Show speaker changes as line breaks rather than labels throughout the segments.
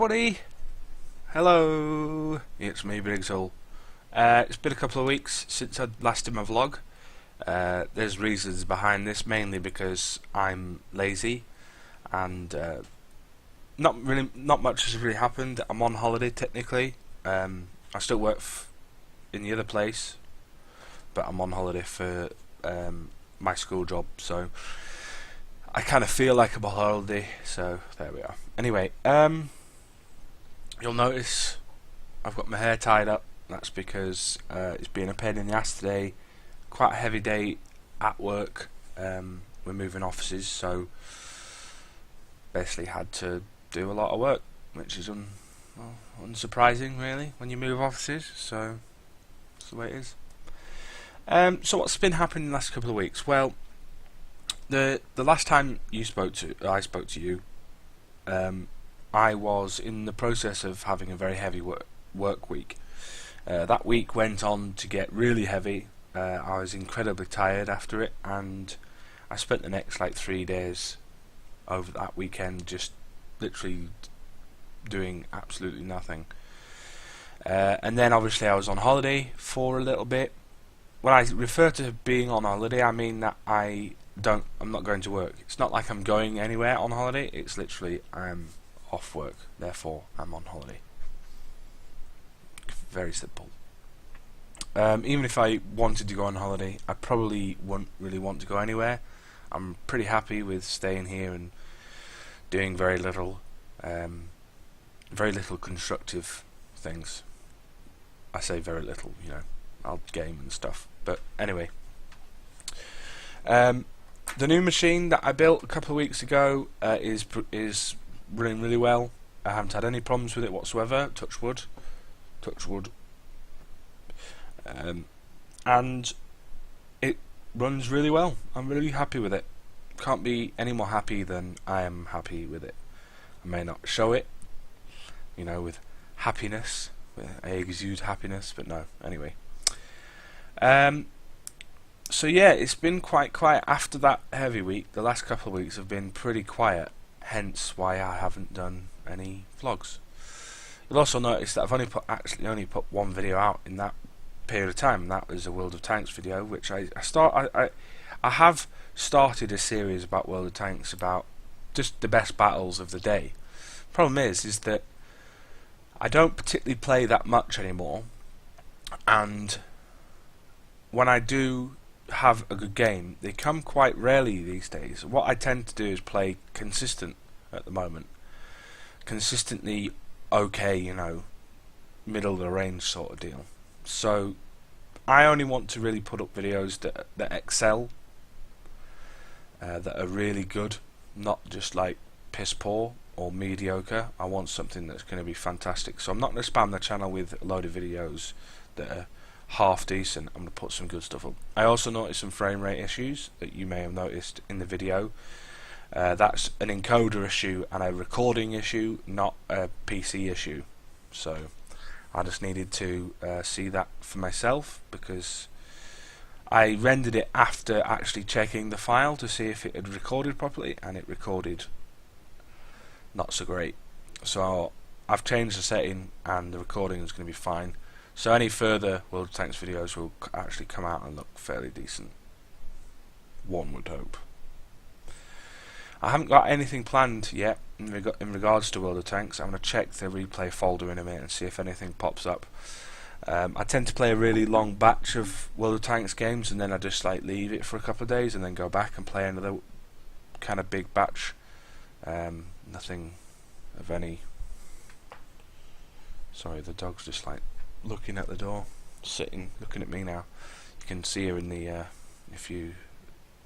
everybody! Hello! It's me, Big Soul. It's been a couple of weeks since I last did my vlog. There's reasons behind this, mainly because I'm lazy and not much has really happened. I'm on holiday technically. I still work in the other place, but I'm on holiday for my school job, so I kind of feel like I'm on holiday, so there we are. Anyway, you'll notice I've got my hair tied up. That's because it's been a pain in the ass today. Quite a heavy day at work. We're moving offices, so basically had to do a lot of work, which is unsurprising really when you move offices, so that's the way it is. So what's been happening in the last couple of weeks? Well, the last time I spoke to you, I was in the process of having a very heavy work week. That week went on to get really heavy. I was incredibly tired after it, and I spent the next 3 days over that weekend just literally doing absolutely nothing. And then obviously I was on holiday for a little bit. When I refer to being on holiday, I mean that I'm not going to work. It's not like I'm going anywhere on holiday. It's literally I'm off work, therefore I'm on holiday. Very simple. Even if I wanted to go on holiday, I probably wouldn't really want to go anywhere. I'm pretty happy with staying here and doing very little constructive things. I say very little, I'll game and stuff. But anyway, the new machine that I built a couple of weeks ago is running really well. I haven't had any problems with it whatsoever. Touch wood. And it runs really well. I'm really happy with it. Can't be any more happy than I am happy with it. I may not show it, with happiness. I exude happiness, but no. Anyway. So yeah, it's been quite quiet after that heavy week. The last couple of weeks have been pretty quiet, hence why I haven't done any vlogs. You'll also notice that I've only put one video out in that period of time, and that was a World of Tanks video, which I have started a series about World of Tanks, about just the best battles of the day. Problem is that I don't particularly play that much anymore, and when I do have a good game, they come quite rarely these days. What I tend to do is play consistent at the moment. Consistently okay, middle of the range sort of deal. So I only want to really put up videos that excel, that are really good, not just piss poor or mediocre. I want something that's going to be fantastic. So I'm not going to spam the channel with a load of videos that are half decent. I'm going to put some good stuff up. I also noticed some frame rate issues that you may have noticed in the video. That's an encoder issue and a recording issue, not a PC issue. So I just needed to see that for myself, because I rendered it after actually checking the file to see if it had recorded properly, and it recorded not so great. So I've changed the setting and the recording is going to be fine. So any further World of Tanks videos will actually come out and look fairly decent, one would hope. I haven't got anything planned yet in regards to World of Tanks. I'm going to check the replay folder in a minute and see if anything pops up. I tend to play a really long batch of World of Tanks games, and then I just leave it for a couple of days and then go back and play another kind of big batch. Nothing of any... Sorry, the dog's just looking at the door, looking at me now. You can see her in the if you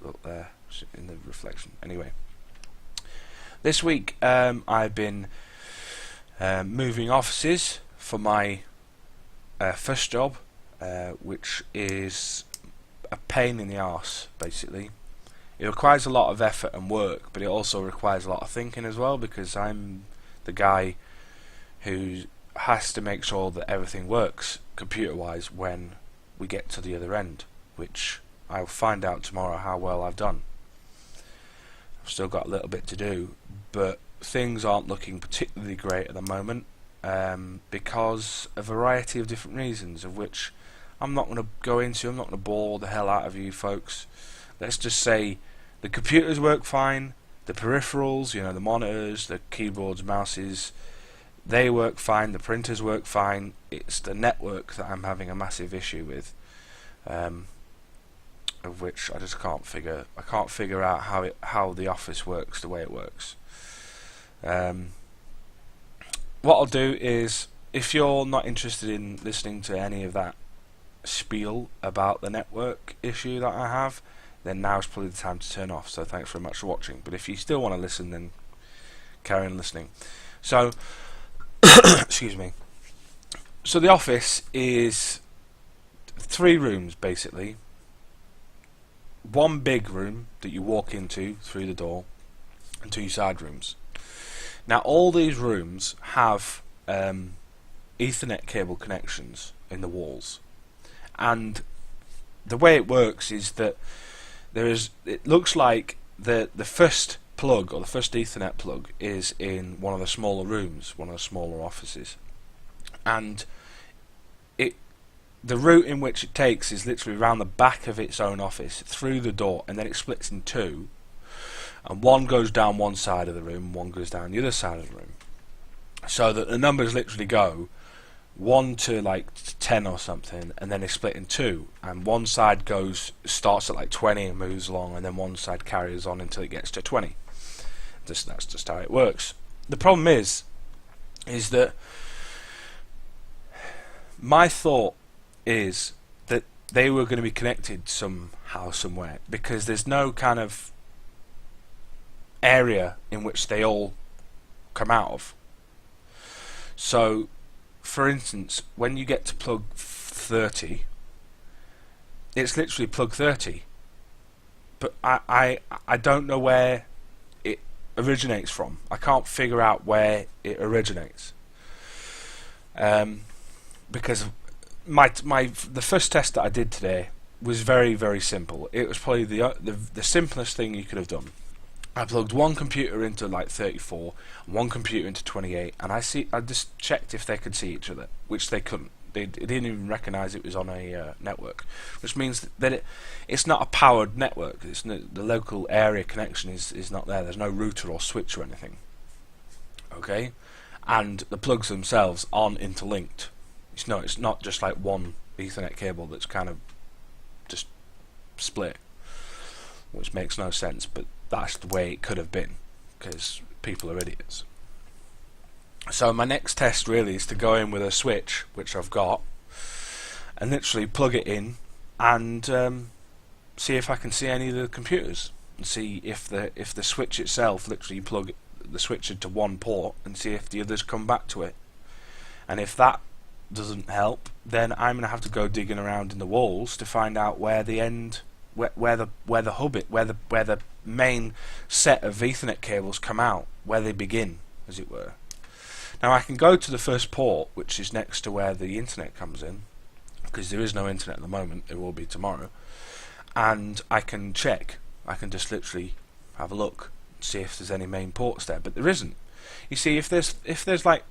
look there in the reflection. Anyway, this week I've been moving offices for my first job, which is a pain in the arse. Basically, it requires a lot of effort and work, but it also requires a lot of thinking as well, because I'm the guy who has to make sure that everything works computer-wise when we get to the other end, which I'll find out tomorrow how well I've done. I've still got a little bit to do, but things aren't looking particularly great at the moment, because a variety of different reasons, of which I'm not going to go into. I'm not going to bore the hell out of you folks. Let's just say the computers work fine, the peripherals, the monitors, the keyboards, mouses, they work fine, the printers work fine. It's the network that I'm having a massive issue with, of which I just can't figure. I can't figure out how the office works the way it works. What I'll do is, if you're not interested in listening to any of that spiel about the network issue that I have, then now's probably the time to turn off. So thanks very much for watching. But if you still want to listen, then carry on listening. So, excuse me. So the office is 3 rooms basically. One big room that you walk into through the door, and 2 side rooms. Now all these rooms have Ethernet cable connections in the walls, and the way it works is that it looks like the first plug, or the first Ethernet plug, is in one of the smaller rooms, one of the smaller offices, and the route in which it takes is literally around the back of its own office, through the door, and then it splits in 2, and one goes down one side of the room, one goes down the other side of the room, so that the numbers literally go 1 to like 10 or something, and then they split in 2, and one side starts at like 20 and moves along, and then one side carries on until it gets to 20. That's just how it works. The problem is that my thought is that they were going to be connected somehow, somewhere, because there's no kind of area in which they all come out of. So, for instance, when you get to plug 30, it's literally plug 30. But I don't know where it originates from. I can't figure out where it originates. Because the first test that I did today was very, very simple. It was probably the simplest thing you could have done. I plugged one computer into like 34, and one computer into 28, and I just checked if they could see each other, which they couldn't. It didn't even recognise it was on a network, which means that it's not a powered network. The local area connection is not there. There's no router or switch or anything. Okay, and the plugs themselves aren't interlinked. It's not just like one Ethernet cable that's kind of just split, which makes no sense, but that's the way it could have been, because people are idiots. So my next test really is to go in with a switch, which I've got, and literally plug it in and see if I can see any of the computers, and see if the switch itself, literally plug the switch into one port and see if the others come back to it. And if that doesn't help, then I'm going to have to go digging around in the walls to find out where the main set of Ethernet cables come out, where they begin, as it were. Now I can go to the first port, which is next to where the internet comes in, because there is no internet at the moment. There will be tomorrow, and I can check. I can just literally have a look, see if there's any main ports there, but there isn't. You see, if there's like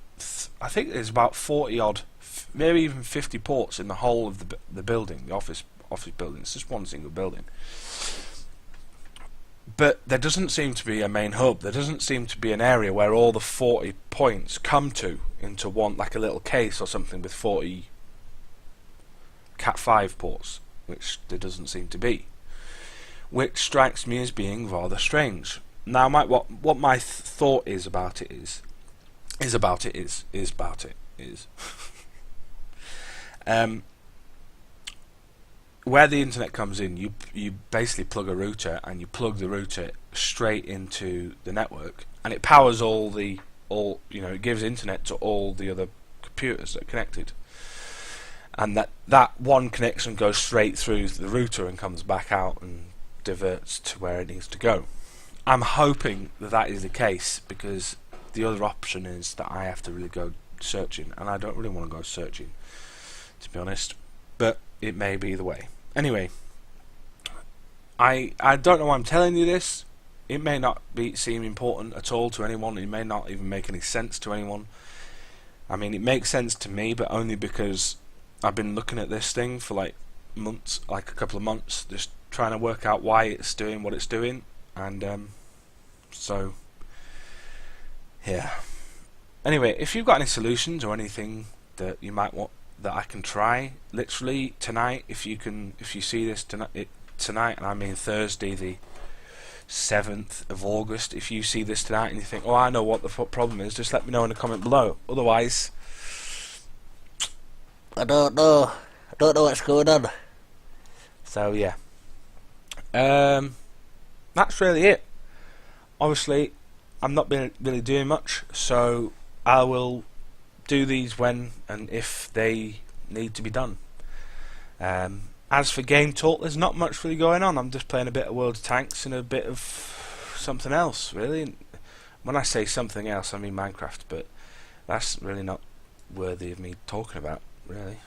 I think there's about 40 odd, maybe even 50 ports in the whole of the building, the office building. It's just one single building. But there doesn't seem to be a main hub. There doesn't seem to be an area where all the 40 points come to into one, like a little case or something with 40 Cat5 ports, which there doesn't seem to be. Which strikes me as being rather strange. Now, what my thought is about it is where the internet comes in, you basically plug a router, and you plug the router straight into the network, and it powers it gives internet to all the other computers that are connected, and that one connection goes straight through the router and comes back out and diverts to where it needs to go. I'm hoping that is the case, because the other option is that I have to really go searching, and I don't really want to go searching, to be honest, but it may be the way. Anyway, I don't know why I'm telling you this, it may not seem important at all to anyone. It may not even make any sense to anyone. I mean, it makes sense to me, but only because I've been looking at this thing for like months, like a couple of months, just trying to work out why it's doing what it's doing, and so yeah. Anyway, if you've got any solutions or anything that you might want that I can try, literally tonight, if you see this tonight, and I mean Thursday the 7th of August, if you see this tonight and you think, oh, I know what the problem is, just let me know in the comment below. Otherwise, I don't know what's going on. So yeah, that's really it. Obviously, I'm not been really doing much, so I will do these when and if they need to be done. As for game talk, there's not much really going on. I'm just playing a bit of World of Tanks and a bit of something else, really. When I say something else, I mean Minecraft, but that's really not worthy of me talking about, really.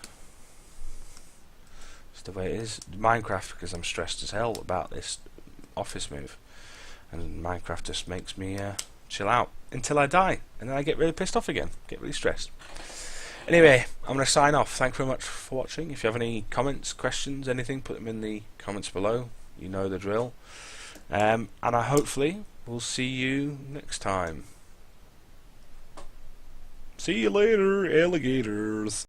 It's the way it is. Minecraft, because I'm stressed as hell about this office move, and Minecraft just makes me chill out until I die, and then I get really pissed off again, get really stressed. Anyway, I'm going to sign off. Thanks very much for watching. If you have any comments, questions, anything, put them in the comments below. You know the drill. And I hopefully will see you next time. See you later, alligators.